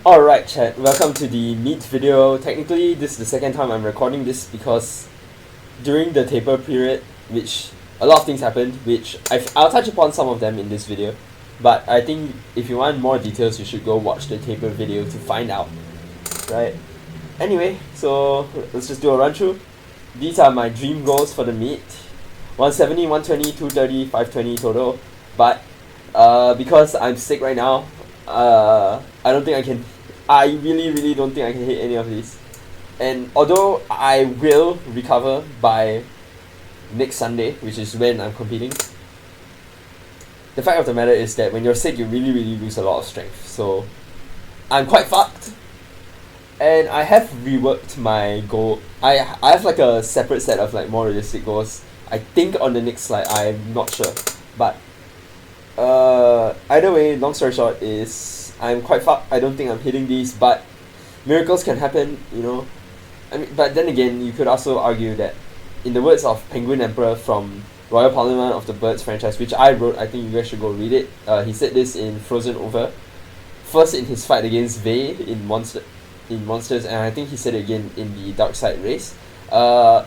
Alright chat, welcome to the meet video. Technically this is the second time I'm recording this because during the taper period, which a lot of things happened, which I'll touch upon some of them in this video, but I think if you want more details you should go watch the taper video to find out, right? Anyway, so let's just do a run through. These are my dream goals for the meet: 170, 120, 230, 520 total, but because I'm sick right now, I really don't think I can hit any of these. And although I will recover by next Sunday, which is when I'm competing, the fact of the matter is that when you're sick, you really lose a lot of strength. So I'm quite fucked. And I have reworked my goal. I have like a separate set of like more realistic goals. I think on the next slide, I'm not sure. But either way, long story short is I'm quite fucked. I don't think I'm hitting these, but miracles can happen, you know. I mean, but then again, you could also argue that, in the words of Penguin Emperor from Royal Parliament of the Birds franchise, which I wrote, I think you guys should go read it. He said this in Frozen Over, first in his fight against Vey in Monsters, and I think he said it again in the Dark Side race. I'll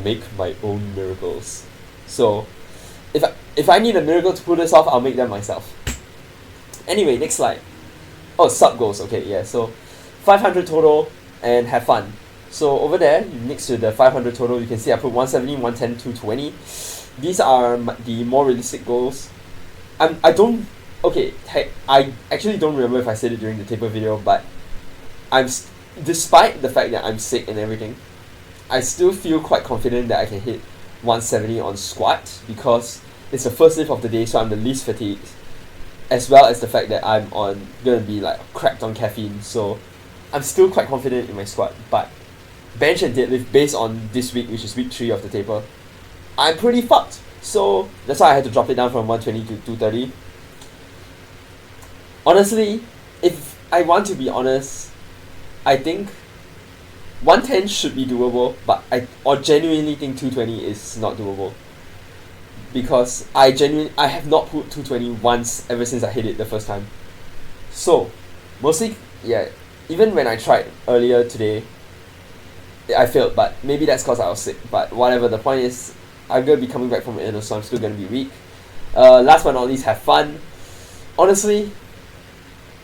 make my own miracles. So, if I need a miracle to pull this off, I'll make them myself. Anyway, next slide. Oh, sub goals. Okay, yeah. So, 500 total and have fun. So over there, next to the 500 total, you can see I put 170, 110, 220. These are the more realistic goals. I actually don't remember if I said it during the taper video, but despite the fact that I'm sick and everything, I still feel quite confident that I can hit 170 on squat because it's the first lift of the day, so I'm the least fatigued, as well as the fact that I'm gonna be like cracked on caffeine, so I'm still quite confident in my squat. But bench and deadlift, based on this week, which is week 3 of the taper, I'm pretty fucked. So that's why I had to drop it down from 120 to 230. Honestly, if I want to be honest, I think 110 should be doable, but I genuinely think 220 is not doable. Because I have not put 220 once ever since I hit it the first time. So, mostly, yeah, even when I tried earlier today, I failed, but maybe that's because I was sick. But whatever, the point is, I'm going to be coming back from illness, so I'm still going to be weak. Last but not least, have fun. Honestly,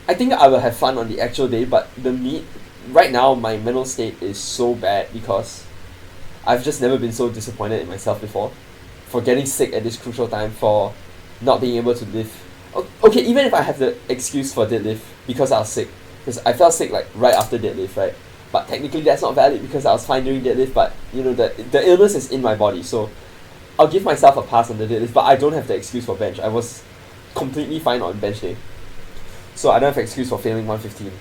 I think I will have fun on the actual day, but the meet, right now, my mental state is so bad because I've just never been so disappointed in myself before. For getting sick at this crucial time, for not being able to lift. Okay, even if I have the excuse for deadlift because I was sick, because I felt sick like right after deadlift, right? But technically that's not valid because I was fine during deadlift, but you know, the illness is in my body, so I'll give myself a pass on the deadlift, but I don't have the excuse for bench. I was completely fine on bench day, so I don't have an excuse for failing 115.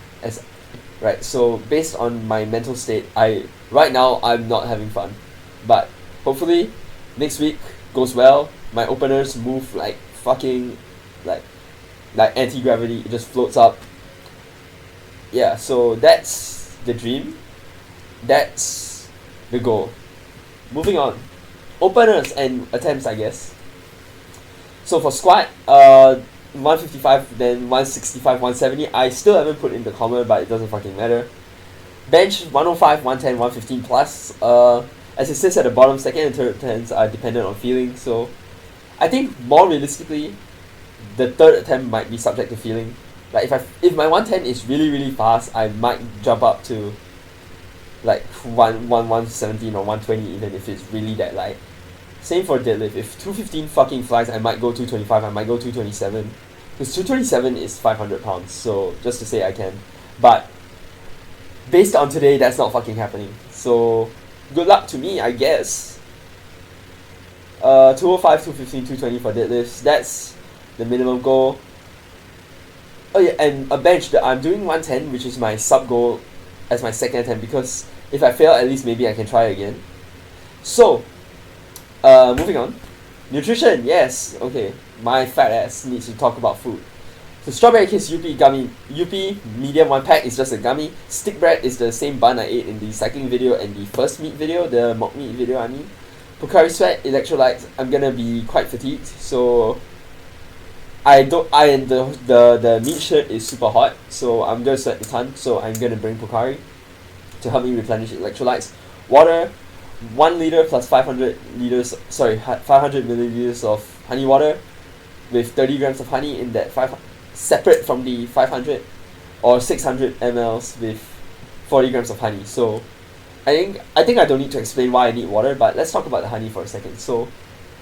Right, so based on my mental state, right now I'm not having fun, but hopefully next week goes well. My openers move like fucking like anti-gravity. It just floats up. Yeah, so that's the dream. That's the goal. Moving on. Openers and attempts, I guess. So for squat, 155, then 165, 170. I still haven't put in the comma, but it doesn't fucking matter. Bench, 105, 110, 115 plus. As it says at the bottom, second and third attempts are dependent on feeling, so I think more realistically, the third attempt might be subject to feeling. Like if my 110 is really fast, I might jump up to like 117 or 120 even if it's really that light. Same for deadlift. If 215 fucking flies, I might go 225, I might go 227. Because 227 is 500 pounds, so just to say I can. But based on today, that's not fucking happening. So good luck to me, I guess. 205, 215, 220 for deadlifts. That's the minimum goal. Oh yeah, and a bench that I'm doing 110, which is my sub goal as my second attempt, because if I fail, at least maybe I can try again. So, moving on. Nutrition, yes. Okay, my fat ass needs to talk about food. So Strawberry Kiss Yuppie Gummy. Yuppie medium 1 pack is just a gummy. Stick bread is the same bun I ate in the cycling video and the first meat video, the mock meat video I mean. Pocari Sweat, electrolytes. I'm gonna be quite fatigued, so I don't. I the meat shirt is super hot, so I'm gonna sweat a ton. So I'm gonna bring Pocari to help me replenish electrolytes. Water, 1 liter plus 500 liters. Sorry, 500 milliliters of honey water, with 30 grams of honey in that separate from the 500, or 600 mLs with 40 grams of honey. So I think I don't need to explain why I need water, but let's talk about the honey for a second. So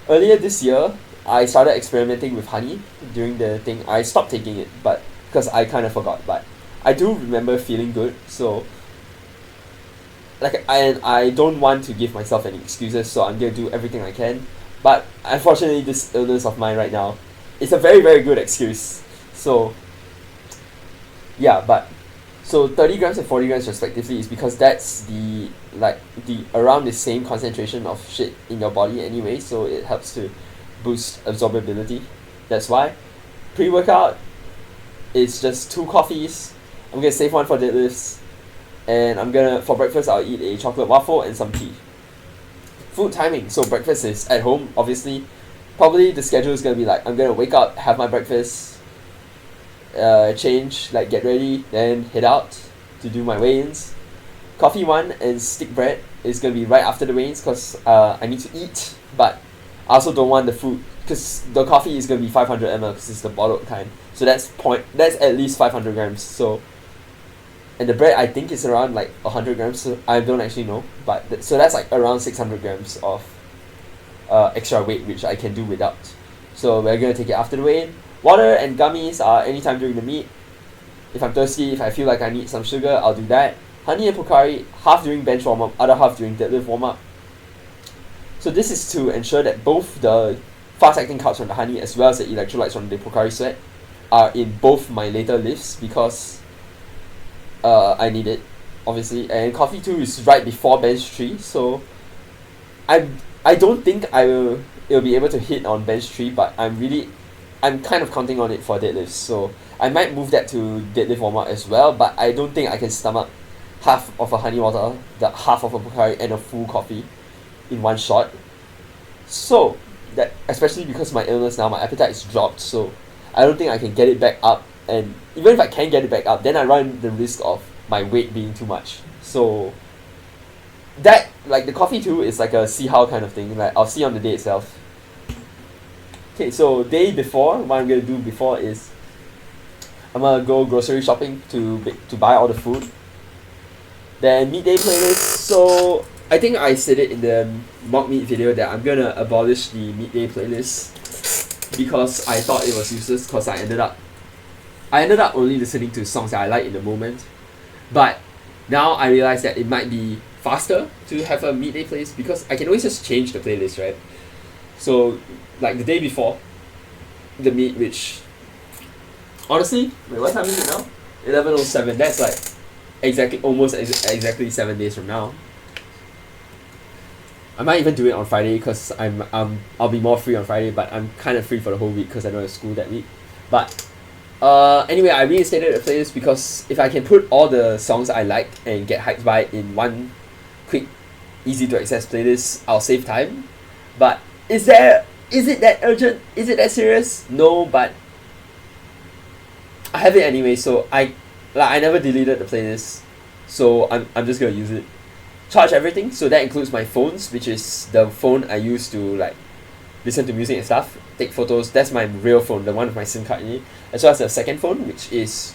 earlier this year, I started experimenting with honey during the thing. I stopped taking it, but because I kind of forgot, but I do remember feeling good. So I don't want to give myself any excuses, so I'm gonna do everything I can. But unfortunately, this illness of mine right now is a very, very good excuse. So yeah, but so 30 grams and 40 grams respectively is because that's the around the same concentration of shit in your body anyway, so it helps to boost absorbability. That's why. Pre-workout is just 2 coffees. I'm gonna save one for deadlifts, and for breakfast I'll eat a chocolate waffle and some tea. Food timing. So breakfast is at home, obviously. Probably the schedule is gonna be like, I'm gonna wake up, have my breakfast, change, get ready, then head out to do my weigh-ins. Coffee 1 and stick bread is gonna be right after the weigh-ins, because I need to eat, but I also don't want the food, because the coffee is gonna be 500 ml because it's the bottled kind. So that's at least 500 grams. So, and the bread I think is around 100 grams. So I don't actually know, but so that's around 600 grams of extra weight, which I can do without. So we're gonna take it after the weigh-in. Water and gummies are anytime during the meet. If I'm thirsty, if I feel like I need some sugar, I'll do that. Honey and Pocari, half during bench warm-up, other half during deadlift warm-up. So this is to ensure that both the fast-acting carbs from the honey as well as the electrolytes from the Pocari Sweat are in both my later lifts, because I need it, obviously. And coffee 2 is right before bench 3, so I don't think it'll be able to hit on bench 3, but I'm kind of counting on it for deadlifts, so I might move that to deadlift warm-up as well, but I don't think I can stomach half of a honey water, half of a Pocari, and a full coffee in one shot. So, that especially because my illness now, my appetite is dropped, so I don't think I can get it back up, and even if I can get it back up, then I run the risk of my weight being too much. So, that, the coffee too is a see how kind of thing, I'll see on the day itself. Okay, so day before, what I'm gonna do before is I'm gonna go grocery shopping to buy all the food. Then meat day playlist. So I think I said it in the mock meat video that I'm gonna abolish the meat day playlist because I thought it was useless, because I ended up only listening to songs that I like in the moment. But now I realize that it might be faster to have a meat day playlist, because I can always just change the playlist, right? So the day before the meet, which honestly, wait, what time is it now? 11:07. That's exactly 7 days from now. I might even do it on Friday, because I'll be more free on Friday, but I'm kind of free for the whole week because I don't have school that week. But anyway, I reinstated the playlist because if I can put all the songs I like and get hyped by in one quick, easy to access playlist, I'll save time. But is it that urgent? Is it that serious? No, but I have it anyway, so I never deleted the playlist, so I'm just gonna use it. Charge everything, so that includes my phones, which is the phone I use to listen to music and stuff, take photos. That's my real phone, the one with my SIM card in it, as well as the second phone, which is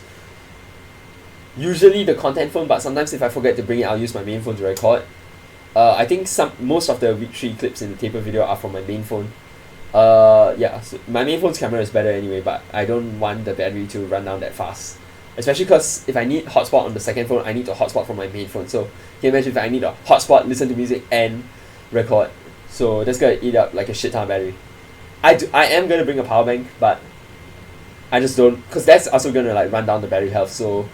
usually the content phone, but sometimes if I forget to bring it, I'll use my main phone to record. I think most of the week 3 clips in the taper video are from my main phone. Yeah, so my main phone's camera is better anyway, but I don't want the battery to run down that fast. Especially because if I need hotspot on the second phone, I need to hotspot from my main phone. So can you imagine if I need a hotspot, listen to music, and record? So that's gonna eat up a shit ton of battery. I am gonna bring a power bank, but I just don't, because that's also gonna run down the battery health. So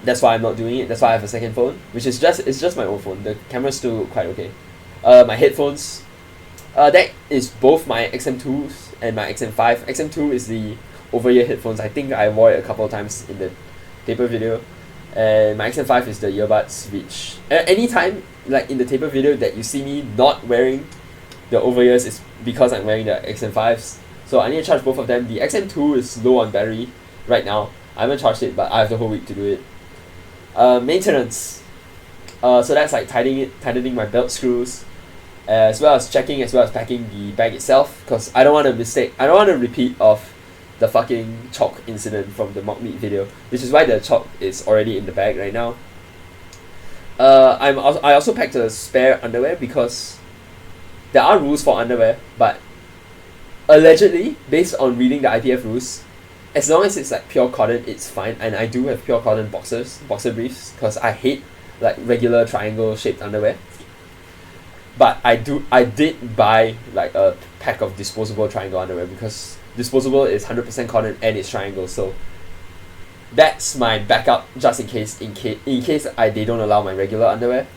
that's why I'm not doing it. That's why I have a second phone, which is just my old phone. The camera's still quite okay. My headphones, that is both my XM2s and my XM5. XM2 is the over-ear headphones. I think I wore it a couple of times in the taper video. And my XM5 is the earbuds, which anytime in the taper video that you see me not wearing the over-ears is because I'm wearing the XM5s. So I need to charge both of them. The XM2 is low on battery right now. I haven't charged it, but I have the whole week to do it. Maintenance. So that's like tightening my belt screws, as well as checking, as well as packing the bag itself, because I don't want to repeat of the fucking chalk incident from the mock meat video, which is why the chalk is already in the bag right now. I also packed a spare underwear because there are rules for underwear, but allegedly, based on reading the IPF rules, as long as it's like pure cotton, it's fine. And I do have pure cotton boxer briefs, because I hate like regular triangle shaped underwear. But I did buy like a pack of disposable triangle underwear, because disposable is 100% cotton and it's triangle, so that's my backup just in case they don't allow my regular underwear.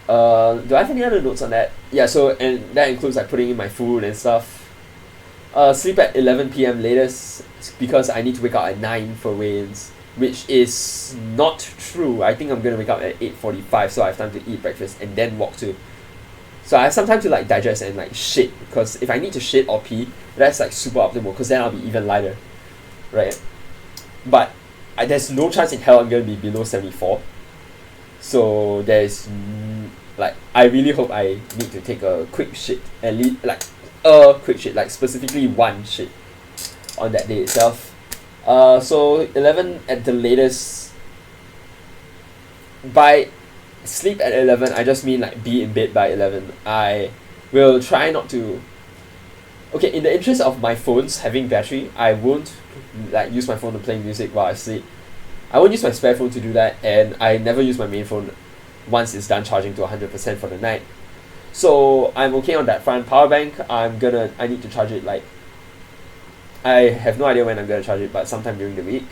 Do I have any other notes on that? Yeah, so, and that includes like putting in my food and stuff. Sleep at 11 p.m. latest, because I need to wake up at 9 for weigh-ins, which is not true. I think I'm gonna wake up at 8:45, so I have time to eat breakfast and then walk to. So I have some time to like digest and like shit, because if I need to shit or pee, that's like super optimal, because then I'll be even lighter, right? But there's no chance in hell I'm gonna be below 74. So there's like, I really hope I need to take a quick shit, at least like a quick shit, like specifically one shit on that day itself. So 11 at the latest. By sleep at 11, I just mean like be in bed by 11. I will try not to. Okay, in the interest of my phones having battery, I won't like use my phone to play music while I sleep. I won't use my spare phone to do that, and I never use my main phone once it's done charging to 100% for the night. So I'm okay on that front. Power bank, I need to charge it like, I have no idea when I'm gonna charge it, but sometime during the week.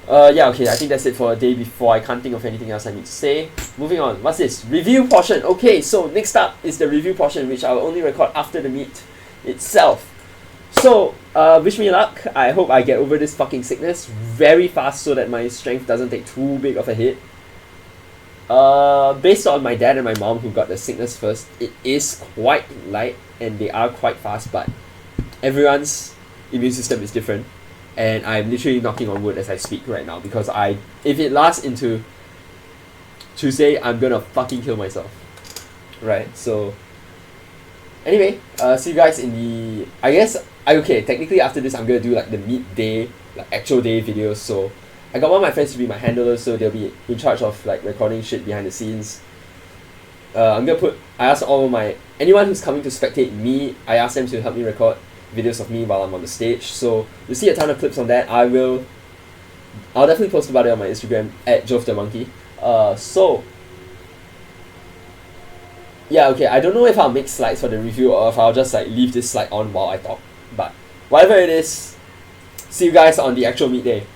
Yeah, okay, I think that's it for a day before. I can't think of anything else I need to say. Moving on, what's this? Review portion. Okay, so next up is the review portion, which I'll only record after the meet itself. So, wish me luck. I hope I get over this fucking sickness very fast so that my strength doesn't take too big of a hit. Based on my dad and my mom who got the sickness first, it is quite light and they are quite fast, but everyone's immune system is different. And I'm literally knocking on wood as I speak right now, because if it lasts into Tuesday, I'm gonna fucking kill myself. Right, so anyway, see you guys in the, okay, technically after this I'm gonna do like the midday, like actual day videos, so I got one of my friends to be my handlers, so they'll be in charge of like recording shit behind the scenes. I asked anyone who's coming to spectate me, I asked them to help me record videos of me while I'm on the stage, so you'll see a ton of clips on that. I'll definitely post about it on my Instagram at JoveTheMonkey. So yeah, okay, I don't know if I'll make slides for the review or if I'll just like leave this slide on while I talk, but whatever it is, see you guys on the actual meet day.